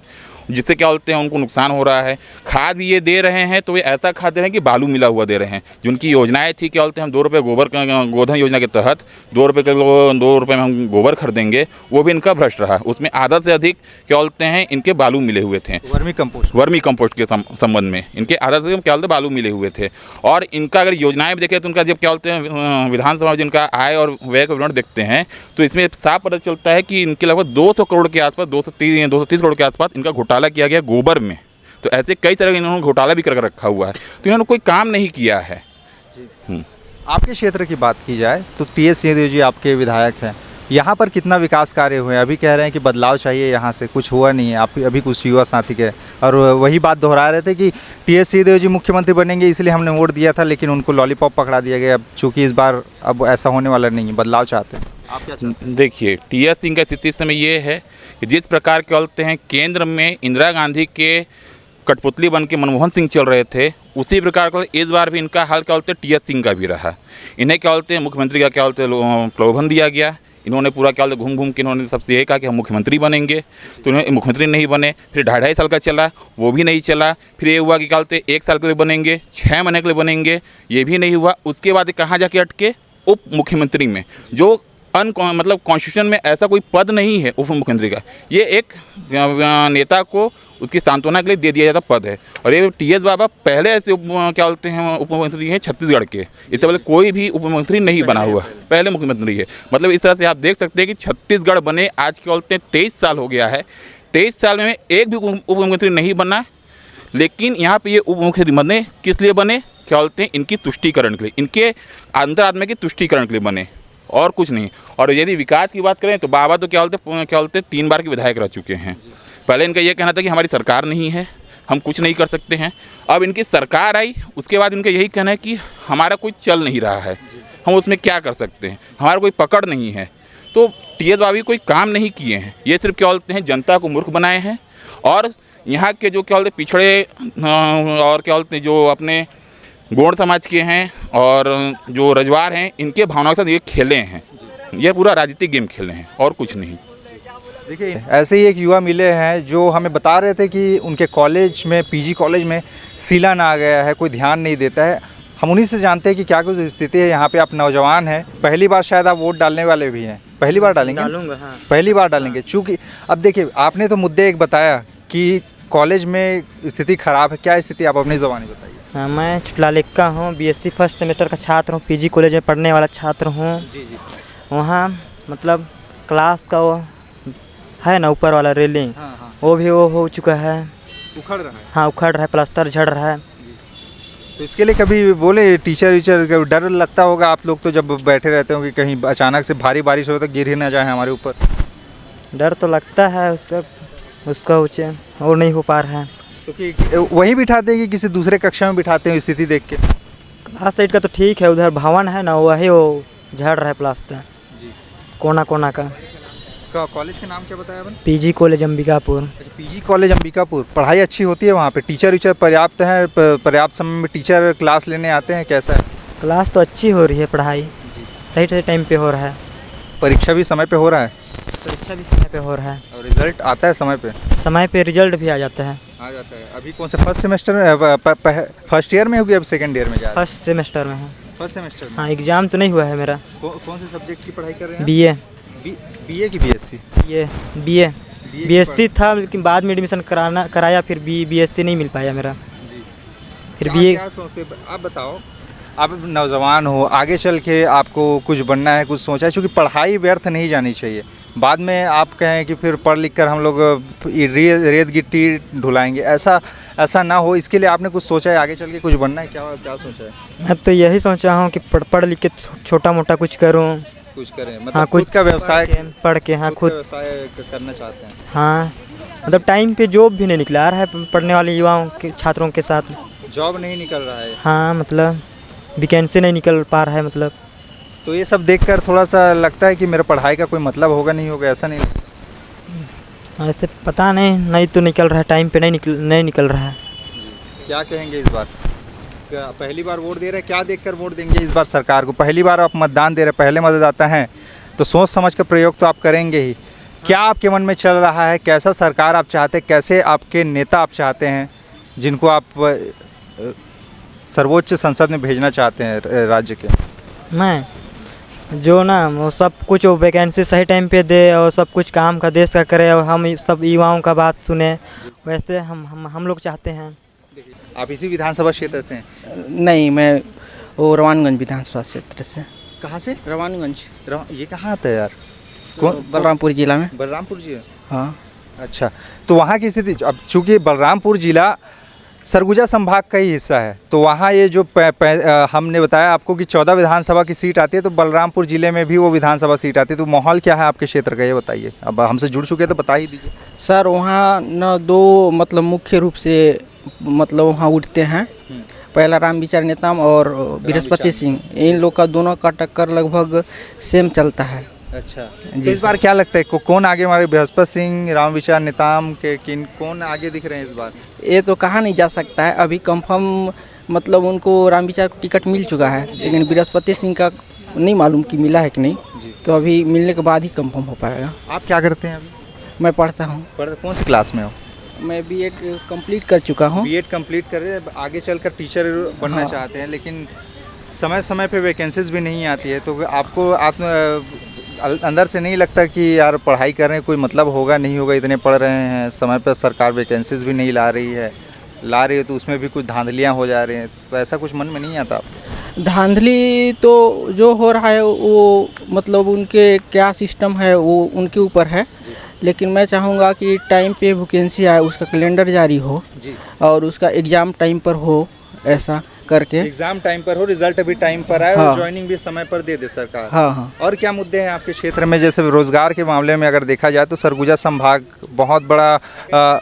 जिससे क्या बोलते हैं उनको नुकसान हो रहा है। खाद भी ये दे रहे हैं तो ये ऐसा खाद दे रहे हैं कि बालू मिला हुआ दे रहे हैं। जिनकी योजनाएं थी क्या बोलते हैं हम 2 रुपये गोधन योजना के तहत 2 रुपये में हम गोबर खरीदेंगे, वो भी इनका भ्रष्ट रहा। उसमें आधा से अधिक क्या बोलते हैं इनके बालू मिले हुए थे। वर्मी कंपोस्ट के संबंध में इनके आधा से क्या बोलते बालू मिले हुए थे। और इनका अगर योजनाएं भी देखें तो उनका जब क्या बोलते हैं विधानसभा जिनका आय और व्यय का विवरण देखते हैं तो इसमें साफ पता चलता है कि इनके लगभग 200 करोड़ के आसपास 230 करोड़ के आसपास इनका घोटाला किया गया गोबर में। तो ऐसे कई तरह के इन्होंने घोटाला भी करके रखा हुआ है, तो इन्होंने कोई काम नहीं किया है।
आपके क्षेत्र की बात की जाए तो टीएस सिंहदेव जी आपके विधायक हैं, यहाँ पर कितना विकास कार्य हुए? अभी कह रहे हैं कि बदलाव चाहिए, यहाँ से कुछ हुआ नहीं है। आप अभी कुछ युवा साथी के और वही बात दोहरा रहे थे कि टीएस सिंहदेव जी मुख्यमंत्री बनेंगे इसलिए हमने वोट दिया था, लेकिन उनको लॉलीपॉप पकड़ा दिया गया। अब चूँकि इस बार अब ऐसा होने वाला नहीं है, बदलाव चाहते हैं। आप क्या चाहते हैं?
देखिए, टीएस सिंह का स्थिति इस समय ये है कि जिस प्रकार के बोलते हैं केंद्र में इंदिरा गांधी के कठपुतली बन के मनमोहन सिंह चल रहे थे, उसी प्रकार का इस बार भी इनका हाल क्या बोलते हैं टीएस सिंह का भी रहा। इन्हें क्या बोलते हैं मुख्यमंत्री का क्या बोलते हैं प्रलोभन दिया गया। इन्होंने पूरा क्या बोलते घूम के इन्होंने सबसे ये कहा कि हम मुख्यमंत्री बनेंगे, तो इन्होंने मुख्यमंत्री नहीं बने। फिर 2.5 साल का चला, वो भी नहीं चला। फिर ये हुआ कि क्या बोलते 1 साल के लिए बनेंगे, 6 महीने के लिए बनेंगे, ये भी नहीं हुआ। उसके बाद कहाँ जाके अटके? उप मुख्यमंत्री में, जो मतलब कॉन्स्टिट्यूशन में ऐसा कोई पद नहीं है उप मुख्यमंत्री का। ये एक नेता को उसकी सांत्वना के लिए दे दिया जाता पद है। और ये टीएस बाबा पहले ऐसे क्या बोलते हैं उप मुख्यमंत्री हैं छत्तीसगढ़ के, इससे पहले कोई भी उप मुख्यमंत्री नहीं बना हुआ, पहले मुख्यमंत्री है। मतलब इस तरह से आप देख सकते हैं कि छत्तीसगढ़ बने आज क्या बोलते हैं 23 साल हो गया है। 23 साल में एक भी उप मुख्यमंत्री नहीं बना, लेकिन यहाँ पे ये उप मुख्यमंत्री बने किस लिए बने? क्या बोलते हैं इनकी तुष्टीकरण के लिए, इनके अंतरात्मा की तुष्टीकरण के लिए बने, और कुछ नहीं। और यदि विकास की बात करें तो बाबा तो क्या बोलते 3 बार के विधायक रह चुके हैं। पहले इनका ये कहना था कि हमारी सरकार नहीं है, हम कुछ नहीं कर सकते हैं। अब इनकी सरकार आई, उसके बाद इनका यही कहना है कि हमारा कोई चल नहीं रहा है, हम उसमें क्या कर सकते हैं, हमारा कोई पकड़ नहीं है। तो टीएस बाबा कोई काम नहीं किए हैं, ये सिर्फ क्या बोलते हैं जनता को मूर्ख बनाए हैं। और यहाँ के जो क्या बोलते पिछड़े और क्या बोलते हैं जो अपने गौड़ समाज के हैं और जो रजवार हैं, इनके भावनाओं के साथ ये खेले हैं, ये पूरा राजनीतिक गेम खेले हैं और कुछ नहीं।
देखिए ऐसे ही एक युवा मिले हैं जो हमें बता रहे थे कि उनके कॉलेज में, पीजी कॉलेज में सीलन आ गया है, कोई ध्यान नहीं देता है। हम उन्हीं से जानते हैं कि क्या कुछ स्थिति है यहाँ पे। आप नौजवान हैं, पहली बार शायद आप वोट डालने वाले भी हैं। पहली बार डालेंगे?
डालूंगा, हाँ।
पहली बार डालेंगे। चूँकि अब देखिए आपने तो मुद्दे एक बताया कि कॉलेज में स्थिति ख़राब है, क्या स्थिति आप अपनी ज़बानी बताइए।
हाँ, मैं चुटलालिक्का हूँ, बीएससी फर्स्ट सेमेस्टर का छात्र हूँ, पीजी कॉलेज में पढ़ने वाला छात्र हूँ।
जी।
वहाँ मतलब क्लास का वो है ना ऊपर वाला रेलिंग, वो भी वो हो चुका है,
उखड़ रहा है।
हाँ उखड़ रहा है, प्लास्टर झड़ रहा है।
तो इसके लिए कभी बोले टीचर वीचर, कभी डर लगता होगा आप लोग तो जब बैठे रहते हो कि कहीं अचानक से भारी बारिश हो तो गिर ही ना जाए हमारे ऊपर?
डर तो लगता है उसका ऊँचे और नहीं हो पा रहा है।
क्योंकि वहीं बिठाते हैं कि किसी दूसरे कक्षा में बिठाते हैं स्थिति देख के?
क्लास साइड का तो ठीक है, उधर भवन है ना वही वो झड़ रहा है प्लास्टर कोना कोना का।
कॉलेज का नाम क्या बताया आपने?
PG college Ambikapur.
PG college Ambikapur. पढ़ाई अच्छी होती है वहाँ पे? टीचर वीचर पर्याप्त हैं? पर्याप्त समय में टीचर क्लास लेने आते हैं? कैसा है
क्लास? तो अच्छी हो रही है, पढ़ाई सही से टाइम पे हो रहा है।
परीक्षा भी समय पे हो रहा है?
परीक्षा भी समय पे हो रहा है।
और रिजल्ट आता है समय पे?
समय पे रिजल्ट भी आ जाता है।
अभी कौन से फर्स्ट सेमेस्टर में, फर्स्ट ईयर में होगी अब सेकंड ईयर में जा रहे हैं?
फर्स्ट सेमेस्टर में है।
फर्स्ट सेमेस्टर में?
हाँ एग्ज़ाम तो नहीं हुआ है मेरा।
कौन से सब्जेक्ट की पढ़ाई कर रहे हैं? बीए की बीएससी?
बीएससी था, लेकिन बाद में एडमिशन कराया, फिर बीएससी नहीं मिल पाया मेरा। फिर बीए।
क्या सोचते आप बताओ, आप नौजवान हो, आगे चल के आपको कुछ बनना है, कुछ सोचा है? क्योंकि पढ़ाई व्यर्थ नहीं जानी चाहिए। बाद में आप कहें कि फिर पढ़ लिख कर हम लोग रेत गिट्टी ढुलाएंगे, ऐसा ना हो, इसके लिए आपने कुछ सोचा है? आगे चल के कुछ बनना है? क्या सोचा है?
मैं तो यही सोचा हूँ कि पढ़ लिख के छोटा मोटा कुछ करूँ,
कुछ करें, मतलब
हाँ,
खुद का व्यवसाय
पढ़ के। हाँ खुद
व्यवसाय करना चाहते हैं?
हाँ मतलब टाइम पे जॉब भी नहीं निकला रहा है पढ़ने वाले युवाओं के, छात्रों के साथ
जॉब नहीं निकल रहा है।
हाँ मतलब वैकेंसी नहीं निकल पा रहा है मतलब।
तो ये सब देखकर थोड़ा सा लगता है कि मेरा पढ़ाई का कोई मतलब होगा नहीं होगा, ऐसा नहीं?
ऐसे पता नहीं तो निकल रहा है, टाइम पे नहीं निकल रहा है।
क्या कहेंगे इस बार? पहली बार वोट दे रहे हैं, क्या देखकर वोट देंगे इस बार सरकार को? पहली बार आप मतदान दे रहे हैं, पहले मतदाता हैं, तो सोच समझ कर प्रयोग तो आप करेंगे ही। क्या आपके मन में चल रहा है? कैसा सरकार आप चाहते हैं? कैसे आपके नेता आप चाहते हैं जिनको आप सर्वोच्च संसद में भेजना चाहते हैं राज्य के?
मैं जो ना वो सब कुछ वो वैकेंसी सही टाइम पे दे और सब कुछ काम का देश का करे और हम सब युवाओं का बात सुने, वैसे हम लोग चाहते हैं।
आप इसी विधानसभा क्षेत्र से हैं?
नहीं, मैं वो रवानगंज विधानसभा क्षेत्र से।
कहाँ से?
रवानगंज।
ये कहाँ आता है यार? कौन?
बलरामपुर जिला में।
बलरामपुर जी?
हाँ।
अच्छा, तो वहाँ की स्थिति, अब चूँकि बलरामपुर जिला सरगुजा संभाग का ही हिस्सा है, तो वहाँ ये जो हमने बताया आपको कि 14 विधानसभा की सीट आती है, तो बलरामपुर ज़िले में भी वो विधानसभा सीट आती है। तो माहौल क्या है आपके क्षेत्र का, ये बताइए। अब हमसे जुड़ चुके हैं तो बता ही दीजिए।
सर वहाँ न दो मतलब मुख्य रूप से मतलब वहाँ उठते हैं। पहला रामविचार नेताम और बृहस्पति सिंह, इन लोग का दोनों का टक्कर लगभग सेम चलता है।
अच्छा, तो इस बार क्या लगता है कौन आगे? हमारे बृहस्पति सिंह, रामविचार नेताम के कौन आगे दिख रहे हैं इस बार?
ये तो कहा नहीं जा सकता है अभी कंफर्म, मतलब उनको रामविचार को टिकट मिल चुका है, लेकिन बृहस्पति सिंह का नहीं मालूम कि मिला है कि नहीं, तो अभी मिलने के बाद ही कंफर्म हो पाएगा।
आप क्या करते हैं अभी?
मैं पढ़ता हूँ।
कौन सी क्लास में हो?
मैं बीएड कंप्लीट कर चुका हूँ।
बीएड कंप्लीट कर रहे हैं, आगे चलकर टीचर बनना चाहते हैं, लेकिन समय समय पे वैकेंसीज भी नहीं आती है, तो आपको अंदर से नहीं लगता कि यार पढ़ाई कर रहे हैं, कोई मतलब होगा नहीं होगा, इतने पढ़ रहे हैं, समय पर सरकार वैकेंसीज भी नहीं ला रही है तो उसमें भी कुछ धांधलियाँ हो जा रही हैं, तो ऐसा कुछ मन में नहीं आता आपको?
धांधली तो जो हो रहा है वो मतलब उनके क्या सिस्टम है वो उनके ऊपर है, लेकिन मैं चाहूँगा कि टाइम पे वैकेंसी आए, उसका कैलेंडर जारी हो
जी,
और उसका एग्ज़ाम टाइम पर हो, ऐसा करके।
एग्जाम टाइम पर हो, रिजल्ट भी टाइम पर आए,
हाँ, और
ज्वाइनिंग भी समय पर दे सरकार।
हाँ।
और क्या मुद्दे हैं आपके क्षेत्र में? जैसे रोजगार के मामले में अगर देखा जाए तो सरगुजा संभाग बहुत बड़ा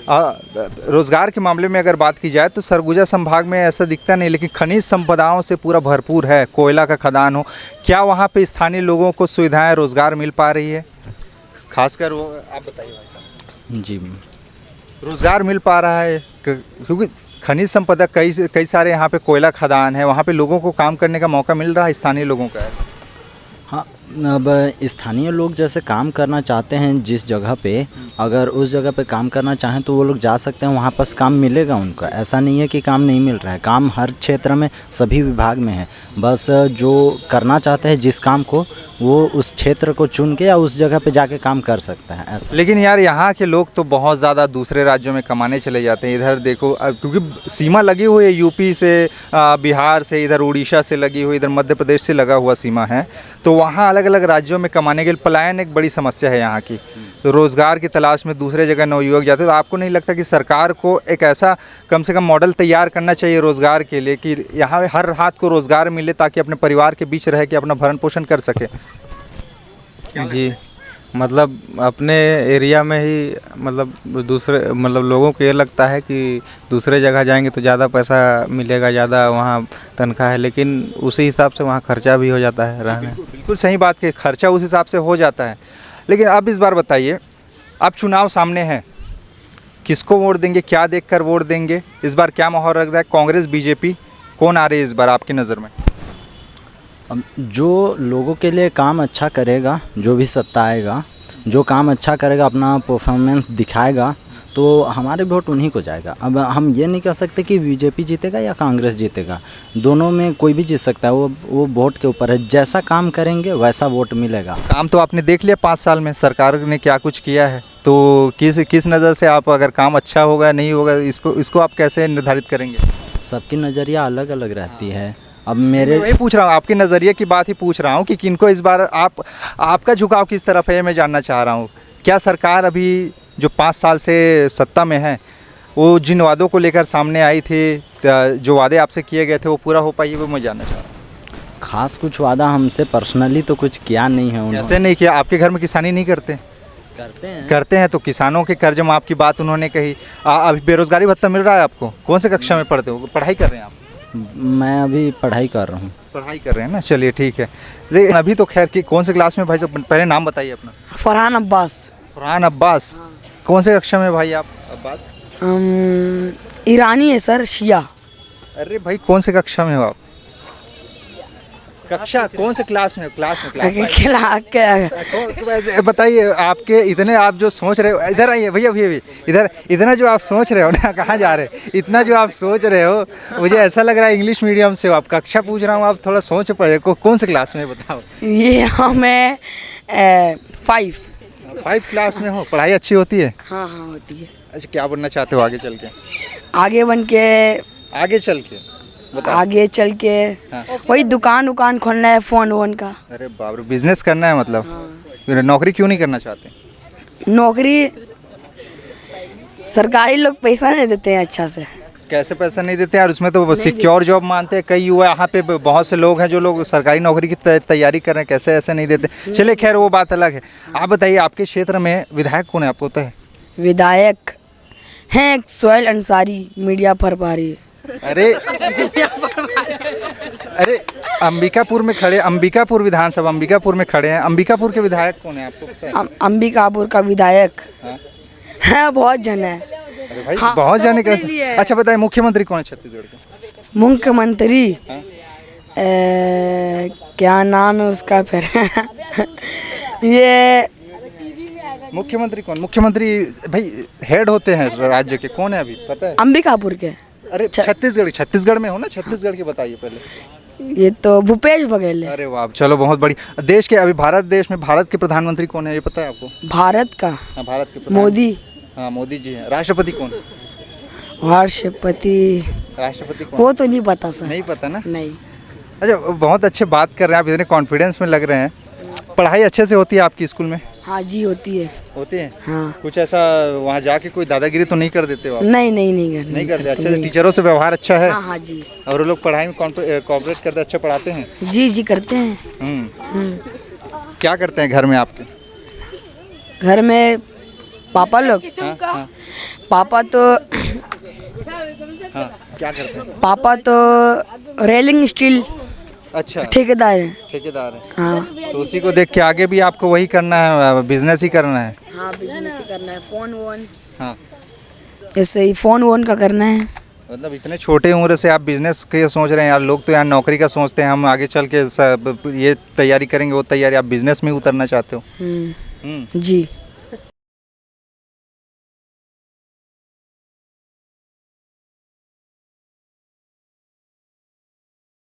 रोजगार के मामले में अगर बात की जाए तो सरगुजा संभाग में ऐसा दिखता नहीं, लेकिन खनिज संपदाओं से पूरा भरपूर है, कोयला का खदान हो। क्या वहाँ पे स्थानीय लोगों को सुविधाएं, रोजगार मिल पा रही है? खासकर वो आप बताइए भाई साहब।
जी,
रोजगार मिल पा रहा है क्योंकि खनिज संपदा कई सारे यहाँ पे कोयला खदान है, वहाँ पे लोगों को काम करने का मौका मिल रहा है स्थानीय लोगों का?
हाँ, अब स्थानीय लोग जैसे काम करना चाहते हैं जिस जगह पे, अगर उस जगह पे काम करना चाहें तो वो लोग जा सकते हैं, वहाँ पास काम मिलेगा उनका। ऐसा नहीं है कि काम नहीं मिल रहा है, काम हर क्षेत्र में सभी विभाग में है, बस जो करना चाहते हैं जिस काम को वो उस क्षेत्र को चुन के या उस जगह पे जाके काम कर सकता है ऐसा।
लेकिन यार यहाँ के लोग तो बहुत ज़्यादा दूसरे राज्यों में कमाने चले जाते हैं। इधर देखो क्योंकि सीमा लगी हुई है यूपी से, बिहार से, इधर उड़ीसा से लगी हुई, इधर मध्य प्रदेश से लगा हुआ सीमा है, तो वहाँ अलग अलग राज्यों में कमाने के लिए पलायन एक बड़ी समस्या है यहाँ की। तो रोज़गार की तलाश में दूसरे जगह नवयुवक जाते हैं। तो आपको नहीं लगता कि सरकार को एक ऐसा कम से कम मॉडल तैयार करना चाहिए रोज़गार के लिए कि यहाँ हर हाथ को रोज़गार मिले ताकि अपने परिवार के बीच रह के अपना भरण पोषण कर सके?
जी, मतलब अपने एरिया में ही मतलब दूसरे मतलब लोगों को ये लगता है कि दूसरे जगह जाएंगे तो ज़्यादा पैसा मिलेगा, ज़्यादा वहाँ तनख्वाह है, लेकिन उसी हिसाब से वहाँ खर्चा भी हो जाता है रहने।
बिल्कुल सही बात कि खर्चा उस हिसाब से हो जाता है। लेकिन अब इस बार बताइए, अब चुनाव सामने हैं, किसको वोट देंगे, क्या देखकर वोट देंगे? इस बार क्या माहौल रख रहा है? कांग्रेस, बीजेपी, कौन आ रही है इस बार आपकी नज़र में?
जो लोगों के लिए काम अच्छा करेगा, जो भी सत्ता आएगा, जो काम अच्छा करेगा, अपना परफॉर्मेंस दिखाएगा, तो हमारे वोट उन्हीं को जाएगा। अब हम ये नहीं कह सकते कि बीजेपी जीतेगा या कांग्रेस जीतेगा, दोनों में कोई भी जीत सकता है। वो वोट के ऊपर है, जैसा काम करेंगे वैसा वोट मिलेगा।
काम तो आपने देख लिया 5 साल में सरकार ने क्या कुछ किया है, तो किस नज़र से आप, अगर काम अच्छा होगा नहीं होगा, इसको आप कैसे निर्धारित करेंगे?
सबकी नज़रिया अलग अलग रहती है। अब मेरे
वही पूछ रहा हूँ, आपके नज़रिए की बात ही पूछ रहा हूँ कि किनको इस बार आपका झुकाव किस तरफ है, मैं जानना चाह रहा हूँ। क्या सरकार अभी जो 5 साल से सत्ता में है, वो जिन वादों को लेकर सामने आई थी, जो वादे आपसे किए गए थे, वो पूरा हो पाई, वो मैं जानना चाह रहा हूँ।
खास कुछ वादा हमसे पर्सनली तो कुछ किया नहीं है उन्होंने।
ऐसे नहीं किया? आपके घर में किसानी नहीं करते? करते हैं तो किसानों के कर्ज माफ़ की बात उन्होंने कही। अभी बेरोजगारी भत्ता मिल रहा है आपको? कौन से कक्षा में पढ़ते हो, पढ़ाई कर रहे हैं आप?
मैं अभी पढ़ाई कर रहा हूँ।
पढ़ाई कर रहे हैं ना, चलिए ठीक है। लेकिन अभी तो खैर कि कौन से क्लास में भाई साहब, पहले नाम बताइए अपना।
फरहान अब्बास।
फरहान अब्बास, कौन से कक्षा में भाई आप अब्बास?
ईरानी है सर, शिया।
अरे भाई कौन से कक्षा में हो आप? कक्षा कौन से क्लास में? क्लास वैसे बताइए, आपके इतने आप जो सोच रहे हो, इधर आइए भैया इधर, इतना जो आप सोच रहे हो ना, कहाँ जा रहे हैं, इतना जो आप सोच रहे हो, मुझे ऐसा लग रहा है इंग्लिश मीडियम से हो आप। कक्षा पूछ रहा हूँ, आप थोड़ा सोच पड़े, कौन से क्लास में बताओ?
ये मैं 5
क्लास में हो। पढ़ाई अच्छी होती है?
हाँ होती है।
अच्छा, क्या बनना चाहते हो आगे चल के?
आगे चल के वही दुकान खोलना है, फ़ोन का।
अरे बाप रे, बिजनेस करना है मतलब? हाँ। नौकरी क्यों नहीं करना चाहते?
नौकरी सरकारी लोग पैसा नहीं देते हैं अच्छा से।
कैसे पैसा नहीं देते यार? उसमें तो सिक्योर जॉब मानते हैं। कई युवा यहाँ पे बहुत से लोग हैं जो लोग सरकारी नौकरी की तैयारी कर रहे हैं, कैसे ऐसे नहीं देते? चलिए खैर, वो बात अलग है। आप बताइए, आपके क्षेत्र में विधायक कौन है, आपको पता है?
विधायक हैं सोहेल अंसारी, मीडिया प्रभारी।
अरे अंबिकापुर में खड़े, अंबिकापुर विधानसभा अंबिकापुर में खड़े हैं, अंबिकापुर के विधायक कौन है आपको पता है?
अंबिकापुर का विधायक है बहुत जन है।
अरे भाई हाँ, बहुत जाने कैसे? अच्छा बताइए, मुख्यमंत्री कौन है छत्तीसगढ़ के?
मुख्यमंत्री क्या नाम है उसका फिर? ये
मुख्यमंत्री कौन? मुख्यमंत्री भाई हेड होते हैं राज्य के, कौन है अभी पता है?
अंबिकापुर के।
अरे छत्तीसगढ़ में हो ना, छत्तीसगढ़ के बताइए पहले।
ये तो भूपेश बघेल है।
अरे वाह, चलो बहुत बड़ी। देश के अभी भारत देश में भारत के प्रधानमंत्री कौन है, ये पता है आपको?
भारत का?
हाँ, भारत के
मोदी।
हाँ, मोदी जी हैं। राष्ट्रपति कौन?
राष्ट्रपति कौन? वो तो नहीं पता सर।
नहीं पता ना?
नहीं।
अच्छा, बहुत अच्छे बात कर रहे हैं आप, इतने कॉन्फिडेंस में लग रहे हैं। पढ़ाई अच्छे से होती है आपकी स्कूल में?
हाँ जी, होती है।
होती है?
हाँ।
कुछ ऐसा वहाँ जाके कोई दादागिरी तो नहीं कर देते हो आप?
नहीं करते।
अच्छे से टीचरों से व्यवहार अच्छा है?
हाँ जी।
और वो लोग पढ़ाई में कोऑपरेट करते, अच्छा पढ़ाते हैं?
जी करते हैं।
क्या करते हैं घर में आपके?
घर में पापा लोग?
हाँ।
पापा तो
क्या करते हैं?
पापा तो रेलिंग स्टील
अच्छा
ठेकेदार है। हाँ।
तो उसी को देख के आगे भी आपको वही करना है, बिजनेस ही करना है?
हाँ, बिजनेस ही करना है। फोन
हाँ,
ऐसे ही फोन का करना है।
मतलब इतने छोटे उम्र से आप बिजनेस के सोच रहे हैं यार। लोग तो यार नौकरी का सोचते हैं, हम आगे चल के ये तैयारी करेंगे, वो तैयारी, आप बिजनेस में उतरना चाहते हो?
जी।